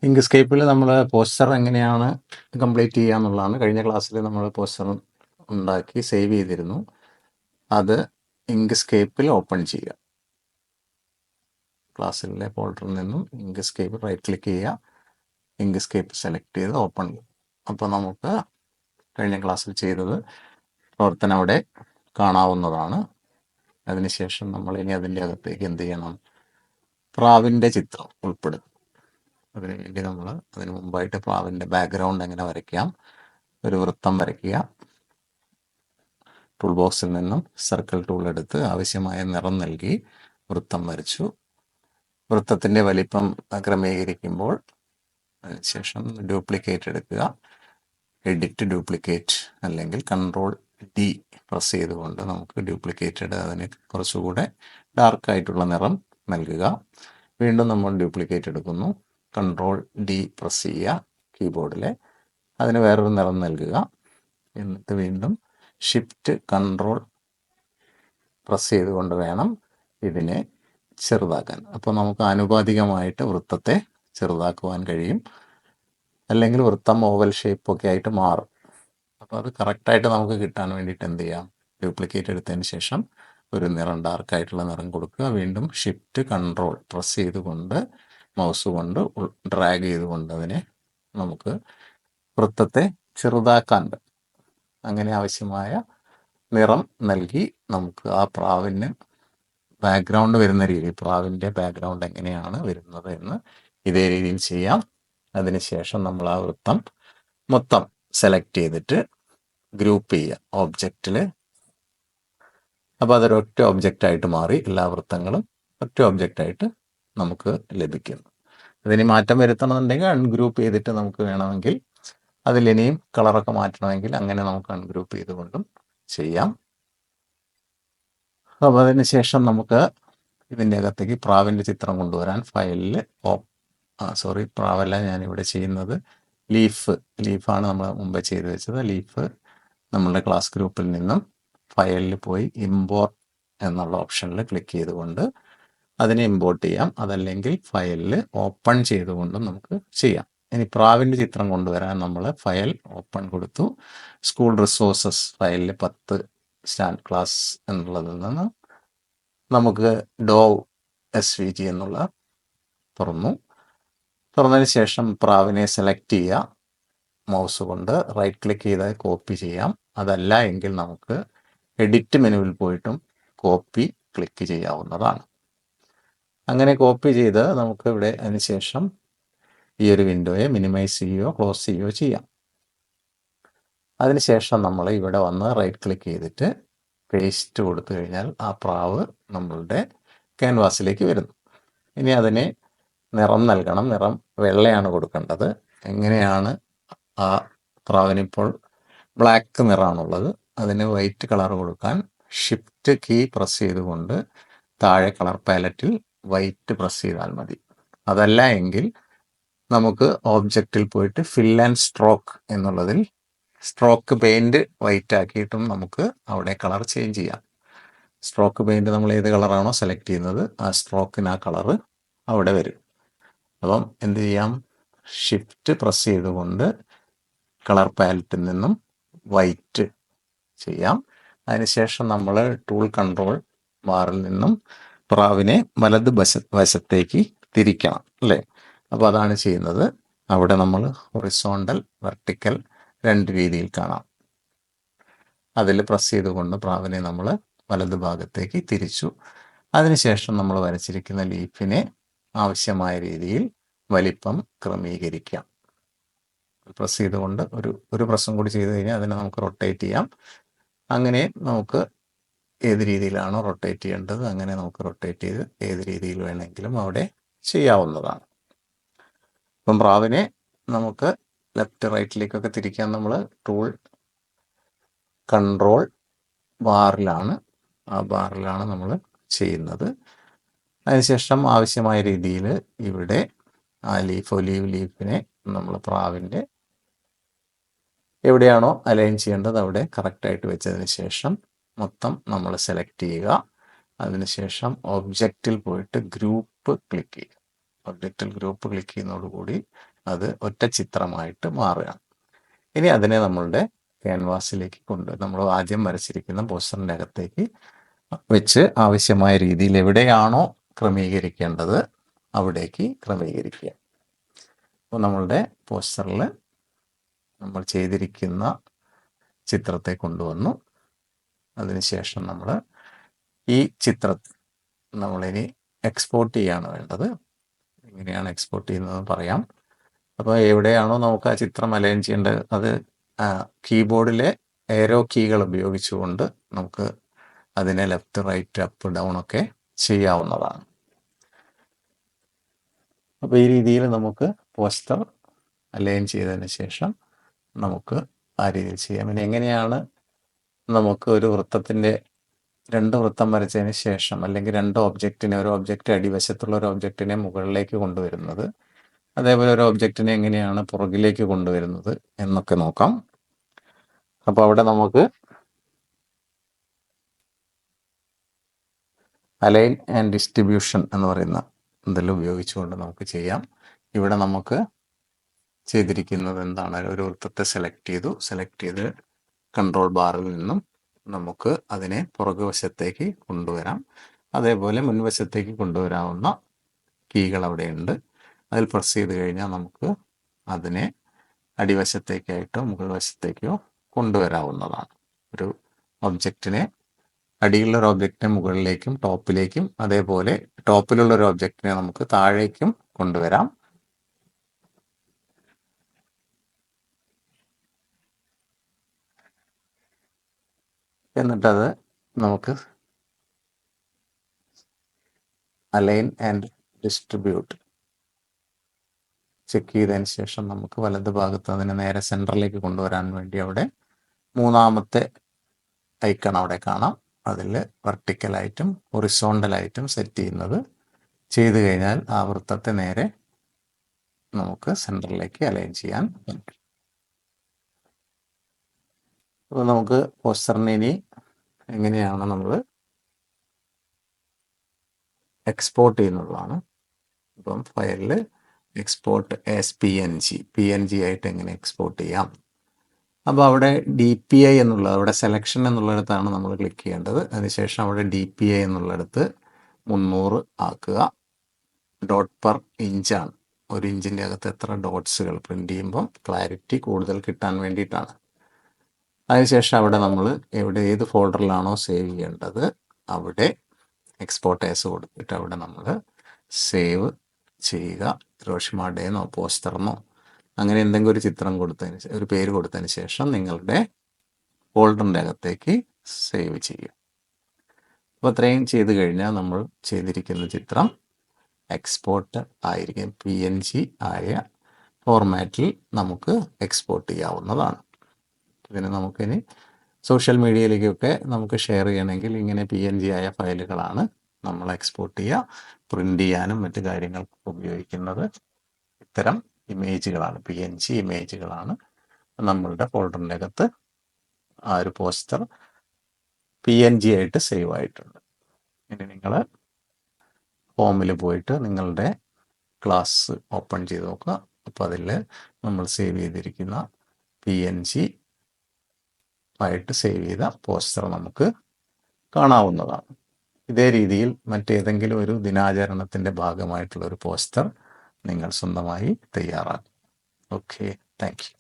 ഇങ്ക്സ്കേപ്പിൽ നമ്മൾ പോസ്റ്റർ എങ്ങനെയാണ് കംപ്ലീറ്റ് ചെയ്യുക എന്നുള്ളതാണ്. കഴിഞ്ഞ ക്ലാസ്സിൽ നമ്മൾ പോസ്റ്റർ ഉണ്ടാക്കി സേവ് ചെയ്തിരുന്നു. അത് ഇങ്ക്സ്കേപ്പിൽ ഓപ്പൺ ചെയ്യുക. ക്ലാസ്സിലെ ഫോൾഡറിൽ നിന്നും ഇങ്ക്സ്കേപ്പ് റൈറ്റ് ക്ലിക്ക് ചെയ്യുക, ഇങ്ക്സ്കേപ്പ് സെലക്ട് ചെയ്ത് ഓപ്പൺ ചെയ്യും. അപ്പോൾ നമുക്ക് കഴിഞ്ഞ ക്ലാസ്സിൽ ചെയ്തത് പ്രവർത്തനം അവിടെ കാണാവുന്നതാണ്. അതിനുശേഷം നമ്മൾ ഇനി അതിൻ്റെ അകത്തേക്ക് എന്ത് ചെയ്യണം? പ്രാവിൻ്റെ ചിത്രം ഉൾപ്പെടുത്തും. അതിനുവേണ്ടി നമ്മൾ അതിന് മുമ്പായിട്ട് പ്രാവിൻ്റെ ബാക്ക്ഗ്രൗണ്ട് എങ്ങനെ വരയ്ക്കാം, ഒരു വൃത്തം വരയ്ക്കുക. ടൂൾ ബോക്സിൽ നിന്നും സർക്കിൾ ടൂൾ എടുത്ത് ആവശ്യമായ നിറം നൽകി വൃത്തം വരച്ചു. വൃത്തത്തിൻ്റെ വലിപ്പം ക്രമീകരിക്കുമ്പോൾ അതിനുശേഷം ഡ്യൂപ്ലിക്കേറ്റ് എടുക്കുക. എഡിറ്റ് ഡ്യൂപ്ലിക്കേറ്റ് അല്ലെങ്കിൽ കൺട്രോൾ ഡി പ്രസ് ചെയ്തുകൊണ്ട് നമുക്ക് ഡ്യൂപ്ലിക്കേറ്റഡ് അതിന് കുറച്ചുകൂടെ ഡാർക്കായിട്ടുള്ള നിറം നൽകുക. വീണ്ടും നമ്മൾ ഡ്യൂപ്ലിക്കേറ്റ് എടുക്കുന്നു, കൺട്രോൾ ഡി പ്രസ് ചെയ്യുക കീബോർഡിലെ, അതിന് വേറൊരു നിറം നൽകുക. എന്നിട്ട് വീണ്ടും ഷിഫ്റ്റ് കൺട്രോൾ പ്രസ് ചെയ്തുകൊണ്ട് വേണം ഇതിനെ ചെറുതാക്കാൻ. അപ്പോൾ നമുക്ക് ആനുപാതികമായിട്ട് വൃത്തത്തെ ചെറുതാക്കുവാൻ കഴിയും. അല്ലെങ്കിൽ വൃത്തം ഓവൽ ഷേപ്പൊക്കെ ആയിട്ട് മാറും. അപ്പോൾ അത് കറക്റ്റായിട്ട് നമുക്ക് കിട്ടാൻ വേണ്ടിയിട്ട് എന്ത് ചെയ്യാം? ഡ്യൂപ്ലിക്കേറ്റ് എടുത്തതിന് ശേഷം ഒരു നിറം ഡാർക്കായിട്ടുള്ള നിറം കൊടുക്കുക. വീണ്ടും ഷിഫ്റ്റ് കൺട്രോൾ പ്രസ് ചെയ്തുകൊണ്ട് മൗസ് കൊണ്ട് ഡ്രാഗ് ചെയ്തുകൊണ്ട് അതിനെ നമുക്ക് വൃത്തത്തെ ചെറുതാക്കാൻ പറ്റും. അങ്ങനെ ആവശ്യമായ നിറം നൽകി നമുക്ക് ആ പ്രാവിന് ബാക്ക്ഗ്രൗണ്ട് വരുന്ന രീതിയിൽ, പ്രാവിൻ്റെ ബാക്ക്ഗ്രൗണ്ട് എങ്ങനെയാണ് വരുന്നത് എന്ന് ഇതേ രീതിയിൽ ചെയ്യാം. അതിനുശേഷം നമ്മൾ ആ വൃത്തം മൊത്തം സെലക്ട് ചെയ്തിട്ട് ഗ്രൂപ്പ് ചെയ്യുക ഓബ്ജക്റ്റിൽ. അപ്പോൾ അതൊരു ഒറ്റ ഒബ്ജക്റ്റായിട്ട് മാറി. എല്ലാ വൃത്തങ്ങളും ഒറ്റ ഒബ്ജക്റ്റായിട്ട് നമുക്ക് ലഭിക്കുന്നു. അതിന് മാറ്റം വരുത്തണമെന്നുണ്ടെങ്കിൽ അൺഗ്രൂപ്പ് ചെയ്തിട്ട് നമുക്ക് വേണമെങ്കിൽ അതിലിനിയും കളറൊക്കെ മാറ്റണമെങ്കിൽ അങ്ങനെ നമുക്ക് അൺഗ്രൂപ്പ് ചെയ്തുകൊണ്ടും ചെയ്യാം. അപ്പോൾ അതിന് ശേഷം നമുക്ക് ഇതിൻ്റെ അകത്തേക്ക് പ്രാവിൻ്റെ ചിത്രം കൊണ്ടുവരാൻ ഫയലിൽ പ്രാവല്ല ഞാനിവിടെ ചെയ്യുന്നത് ലീഫാണ് നമ്മൾ മുമ്പ് ചെയ്ത് വെച്ചത്. ലീഫ് നമ്മളുടെ ക്ലാസ് ഗ്രൂപ്പിൽ നിന്നും ഫയലിൽ പോയി ഇമ്പോർട്ട് എന്നുള്ള ഓപ്ഷനിൽ ക്ലിക്ക് ചെയ്തുകൊണ്ട് അതിനെ ഇമ്പോർട്ട് ചെയ്യാം. അതല്ലെങ്കിൽ ഫയലിൽ ഓപ്പൺ ചെയ്തുകൊണ്ടും നമുക്ക് ചെയ്യാം. ഇനി പ്രാവിൻ്റെ ചിത്രം കൊണ്ടുവരാൻ നമ്മൾ ഫയൽ ഓപ്പൺ കൊടുത്തു. സ്കൂൾ റിസോഴ്സസ് ഫയലിൽ 10 സ്റ്റാൻഡ് ക്ലാസ് എന്നുള്ളതിൽ നിന്ന് നമുക്ക് ഡോവ് SVG എന്നുള്ള തുറന്നതിന് ശേഷം പ്രാവിനെ സെലക്ട് ചെയ്യുക. മൗസ് കൊണ്ട് റൈറ്റ് ക്ലിക്ക് ചെയ്ത് കോപ്പി ചെയ്യാം. അതല്ല എങ്കിൽ നമുക്ക് എഡിറ്റ് മെനുവിൽ പോയിട്ടും കോപ്പി ക്ലിക്ക് ചെയ്യാവുന്നതാണ്. അങ്ങനെ കോപ്പി ചെയ്ത് നമുക്ക് ഇവിടെ അതിനുശേഷം ഈ ഒരു വിൻഡോയെ മിനിമൈസ് ചെയ്യുകയോ ക്ലോസ് ചെയ്യുകയോ ചെയ്യാം. അതിനുശേഷം നമ്മൾ ഇവിടെ വന്ന് റൈറ്റ് ക്ലിക്ക് ചെയ്തിട്ട് പേസ്റ്റ് കൊടുത്തു കഴിഞ്ഞാൽ ആ പ്രാവ് നമ്മളുടെ ക്യാൻവാസിലേക്ക് വരുന്നു. ഇനി അതിനെ നിറം നൽകണം. നിറം വെള്ളയാണ് കൊടുക്കേണ്ടത്. എങ്ങനെയാണ്? ആ പ്രാവിനിപ്പോൾ ബ്ലാക്ക് നിറമാണുള്ളത്. അതിന് വൈറ്റ് കളർ കൊടുക്കാൻ ഷിഫ്റ്റ് കീ പ്രസ് ചെയ്തുകൊണ്ട് താഴെ കളർ പാലറ്റിൽ വൈറ്റ് പ്രസ് ചെയ്താൽ മതി. അതല്ല എങ്കിൽ നമുക്ക് ഓബ്ജക്റ്റിൽ പോയിട്ട് ഫിൽ ആൻഡ് സ്ട്രോക്ക് എന്നുള്ളതിൽ സ്ട്രോക്ക് പെയിൻറ് വൈറ്റ് ആക്കിയിട്ടും നമുക്ക് അവിടെ കളർ ചേഞ്ച് ചെയ്യാം. സ്ട്രോക്ക് പെയിൻറ് നമ്മൾ ഏത് കളറാണോ സെലക്ട് ചെയ്യുന്നത് ആ സ്ട്രോക്കിന് ആ കളറ് അവിടെ വരും. അപ്പം എന്ത് ചെയ്യാം? ഷിഫ്റ്റ് പ്രസ് ചെയ്തുകൊണ്ട് കളർ പാലറ്റിൽ നിന്നും വൈറ്റ് ചെയ്യാം. അതിനുശേഷം നമ്മൾ ടൂൾ കൺട്രോൾ ബാറിൽ നിന്നും പ്രാവിനെ വലത് വശത്തേക്ക് തിരിക്കണം, അല്ലേ? അപ്പോൾ അതാണ് ചെയ്യുന്നത്. അവിടെ നമ്മൾ ഹൊറിസോണ്ടൽ വെർട്ടിക്കൽ 2 രീതിയിൽ കാണാം. അതിൽ പ്രസ് ചെയ്തുകൊണ്ട് പ്രാവിനെ നമ്മൾ വലത് ഭാഗത്തേക്ക് തിരിച്ചു. അതിനുശേഷം നമ്മൾ വരച്ചിരിക്കുന്ന ലീഫിനെ ആവശ്യമായ രീതിയിൽ വലിപ്പം ക്രമീകരിക്കാം. പ്രസ് ചെയ്തുകൊണ്ട് ഒരു പ്രസ്സും കൂടി ചെയ്ത് കഴിഞ്ഞാൽ അതിനെ നമുക്ക് റൊട്ടേറ്റ് ചെയ്യാം. അങ്ങനെ നമുക്ക് ഏത് രീതിയിലാണോ റൊട്ടേറ്റ് ചെയ്യേണ്ടത് അങ്ങനെ നമുക്ക് റൊട്ടേറ്റ് ചെയ്ത് ഏത് രീതിയിൽ വേണമെങ്കിലും അവിടെ ചെയ്യാവുന്നതാണ്. അപ്പം പ്രാവിനെ നമുക്ക് ലെഫ്റ്റ് റൈറ്റിലേക്കൊക്കെ തിരിക്കാൻ നമ്മൾ ടൂൾ കൺട്രോൾ ബാറിലാണ് നമ്മൾ ചെയ്യുന്നത്. അതിനുശേഷം ആവശ്യമായ രീതിയിൽ ഇവിടെ ആ ഒലീവ് ലീഫിനെ നമ്മൾ പ്രാവിൻ്റെ എവിടെയാണോ അലൈൻ ചെയ്യേണ്ടത് അവിടെ കറക്റ്റായിട്ട് വെച്ചതിന് ശേഷം മൊത്തം നമ്മൾ സെലക്ട് ചെയ്യുക. അതിനുശേഷം ഒബ്ജക്റ്റിൽ പോയിട്ട് ഗ്രൂപ്പ് ക്ലിക്ക് ചെയ്യുക. ഒബ്ജക്റ്റിൽ ഗ്രൂപ്പ് ക്ലിക്ക് ചെയ്യുന്നതോടുകൂടി അത് ഒറ്റ ചിത്രമായിട്ട് മാറുകയാണ്. ഇനി അതിനെ നമ്മളുടെ ക്യാൻവാസിലേക്ക് നമ്മൾ ആദ്യം വരച്ചിരിക്കുന്ന പോസ്റ്ററിൻ്റെ അകത്തേക്ക് വെച്ച് ആവശ്യമായ രീതിയിൽ എവിടെയാണോ ക്രമീകരിക്കേണ്ടത് അവിടേക്ക് ക്രമീകരിക്കുക. അപ്പോൾ നമ്മളുടെ പോസ്റ്ററിൽ നമ്മൾ ചെയ്തിരിക്കുന്ന ചിത്രത്തെ കൊണ്ടുവന്നു. അതിനുശേഷം നമ്മൾ ഈ ചിത്രത്തിൽ നമ്മളിനി എക്സ്പോർട്ട് ചെയ്യാണ് വേണ്ടത്. എങ്ങനെയാണ് എക്സ്പോർട്ട് ചെയ്യുന്നതെന്ന് പറയാം. അപ്പോൾ എവിടെയാണോ നമുക്ക് ആ ചിത്രം അലൈൻ ചെയ്യേണ്ടത് അത് കീബോർഡിലെ ഏരോ കീകൾ ഉപയോഗിച്ചുകൊണ്ട് നമുക്ക് അതിനെ ലെഫ്റ്റ് റൈറ്റ് അപ്പ് ഡൗൺ ഒക്കെ ചെയ്യാവുന്നതാണ്. അപ്പോൾ ഈ രീതിയിൽ നമുക്ക് പോസ്റ്റർ അലൈൻ ചെയ്തതിന് ശേഷം നമുക്ക് ആ രീതിയിൽ ചെയ്യാം. ഇനി എങ്ങനെയാണ് നമുക്ക് ഒരു വൃത്തത്തിൻ്റെ 2 വൃത്തം വരച്ചതിന് ശേഷം അല്ലെങ്കിൽ 2 ഒബ്ജക്റ്റിനെ, ഒരു ഒബ്ജക്റ്റ് അടിവശത്തുള്ള ഒരു ഒബ്ജക്റ്റിനെ മുകളിലേക്ക് കൊണ്ടുവരുന്നത്, അതേപോലെ ഒരു ഒബ്ജക്റ്റിനെ എങ്ങനെയാണ് പുറകിലേക്ക് കൊണ്ടുവരുന്നത് എന്നൊക്കെ നോക്കാം. അപ്പോൾ അവിടെ നമുക്ക് അലൈൻ ആൻഡ് ഡിസ്ട്രിബ്യൂഷൻ എന്ന് പറയുന്ന എന്തെല്ലാം ഉപയോഗിച്ചുകൊണ്ട് നമുക്ക് ചെയ്യാം. ഇവിടെ നമുക്ക് ചെയ്തിരിക്കുന്നത് എന്താണ്, ഒരു വൃത്തത്തെ സെലക്ട് ചെയ്ത് കൺട്രോൾ ബാറിൽ നിന്നും നമുക്ക് അതിനെ പുറകുവശത്തേക്ക് കൊണ്ടുവരാം. അതേപോലെ മുൻവശത്തേക്ക് കൊണ്ടുവരാവുന്ന കീകൾ അവിടെയുണ്ട്. അതിൽ പ്രസ് ചെയ്ത് കഴിഞ്ഞാൽ നമുക്ക് അതിനെ അടിവശത്തേക്കായിട്ടോ മുകൾ വശത്തേക്കോ കൊണ്ടുവരാവുന്നതാണ്. ഒരു ഒബ്ജക്റ്റിനെ, അടിയിലുള്ള ഒരു ഒബ്ജക്റ്റിനെ മുകളിലേക്കും ടോപ്പിലേക്കും, അതേപോലെ ടോപ്പിലുള്ള ഒരു ഒബ്ജക്റ്റിനെ നമുക്ക് താഴേക്കും കൊണ്ടുവരാം. എന്നിട്ടത് നമുക്ക് അലൈൻ ആൻഡ് ഡിസ്ട്രിബ്യൂട്ട് ചെക്ക് ചെയ്തതിന് ശേഷം നമുക്ക് വലത് ഭാഗത്ത് അതിനെ നേരെ സെൻറ്ററിലേക്ക് കൊണ്ടുവരാൻ വേണ്ടി അവിടെ 3ാമത്തെ ഐക്കൺ അവിടെ കാണാം. അതിൽ വെർട്ടിക്കലായിട്ടും ഹൊറിസോണ്ടലായിട്ടും സെറ്റ് ചെയ്യുന്നത് ചെയ്തു കഴിഞ്ഞാൽ ആ വൃത്തത്തെ നേരെ നമുക്ക് സെൻറ്ററിലേക്ക് അലൈൻ ചെയ്യാൻ പറ്റും. അപ്പോൾ നമുക്ക് പോസ്റ്ററിനെ ഇനി എങ്ങനെയാണ് നമ്മൾ എക്സ്പോർട്ട് ചെയ്യുന്നതാണ്. അപ്പം ഫയലിൽ export as P N G ആയിട്ട് എങ്ങനെ എക്സ്പോർട്ട് ചെയ്യാം. അപ്പോൾ അവിടെ DPI എന്നുള്ളത്, അവിടെ സെലക്ഷൻ എന്നുള്ളിടത്താണ് നമ്മൾ ക്ലിക്ക് ചെയ്യേണ്ടത്. അതിനുശേഷം അവിടെ DPI എന്നുള്ളിടത്ത് 300 ആക്കുക. ഡോട്ട് പെർ ഇഞ്ചാണ്. 1 ഇഞ്ചിൻ്റെ അകത്ത് എത്ര ഡോട്ട്സുകൾ പ്രിൻ്റ് ചെയ്യുമ്പം ക്ലാരിറ്റി കൂടുതൽ കിട്ടാൻ വേണ്ടിയിട്ടാണ്. അതിനുശേഷം അവിടെ നമ്മൾ ഏത് ഫോൾഡറിലാണോ സേവ് ചെയ്യേണ്ടത് അവിടെ എക്സ്പോർട്ട് ആസ് കൊടുത്തിട്ട് അവിടെ നമ്മൾ സേവ് ചെയ്യുക. ഹിരോഷിമ-ഡേന്നോ പോസ്റ്ററിനോ അങ്ങനെ എന്തെങ്കിലും ഒരു ചിത്രം ഒരു പേര് കൊടുത്തതിന് ശേഷം നിങ്ങളുടെ ഫോൾഡറിൻ്റെ അകത്തേക്ക് സേവ് ചെയ്യുക. അപ്പോൾ അത്രയും ചെയ്ത് കഴിഞ്ഞാൽ നമ്മൾ ചെയ്തിരിക്കുന്ന ചിത്രം എക്സ്പോർട്ട് ആയിരിക്കും. PNG ആയ ഫോർമാറ്റിൽ നമുക്ക് എക്സ്പോർട്ട് ചെയ്യാവുന്നതാണ്. ഇതിന് നമുക്കിനി സോഷ്യൽ മീഡിയയിലേക്കൊക്കെ നമുക്ക് ഷെയർ ചെയ്യണമെങ്കിൽ ഇങ്ങനെ PNG ആയ ഫയലുകളാണ് നമ്മൾ എക്സ്പോർട്ട് ചെയ്യുക. പ്രിൻ്റ് ചെയ്യാനും മറ്റു കാര്യങ്ങൾക്കും ഉപയോഗിക്കുന്നത് ഇത്തരം ഇമേജുകളാണ്, PNG ഇമേജുകളാണ്. നമ്മളുടെ ഫോൾഡറിൻ്റെ അകത്ത് ആ ഒരു പോസ്റ്റർ PNG ആയിട്ട് സേവ് ആയിട്ടുണ്ട്. ഇനി നിങ്ങൾ ഹോമിൽ പോയിട്ട് നിങ്ങളുടെ ക്ലാസ് ഓപ്പൺ ചെയ്ത് നോക്കുക. അപ്പോൾ അതിൽ നമ്മൾ സേവ് ചെയ്തിരിക്കുന്ന PNG ആയിട്ട് സേവ് ചെയ്ത പോസ്റ്റർ നമുക്ക് കാണാവുന്നതാണ്. ഇതേ രീതിയിൽ മറ്റേതെങ്കിലും ഒരു ദിനാചരണത്തിൻ്റെ ഭാഗമായിട്ടുള്ള ഒരു പോസ്റ്റർ നിങ്ങൾ സ്വന്തമായി തയ്യാറാക്കും. Okay, thank you.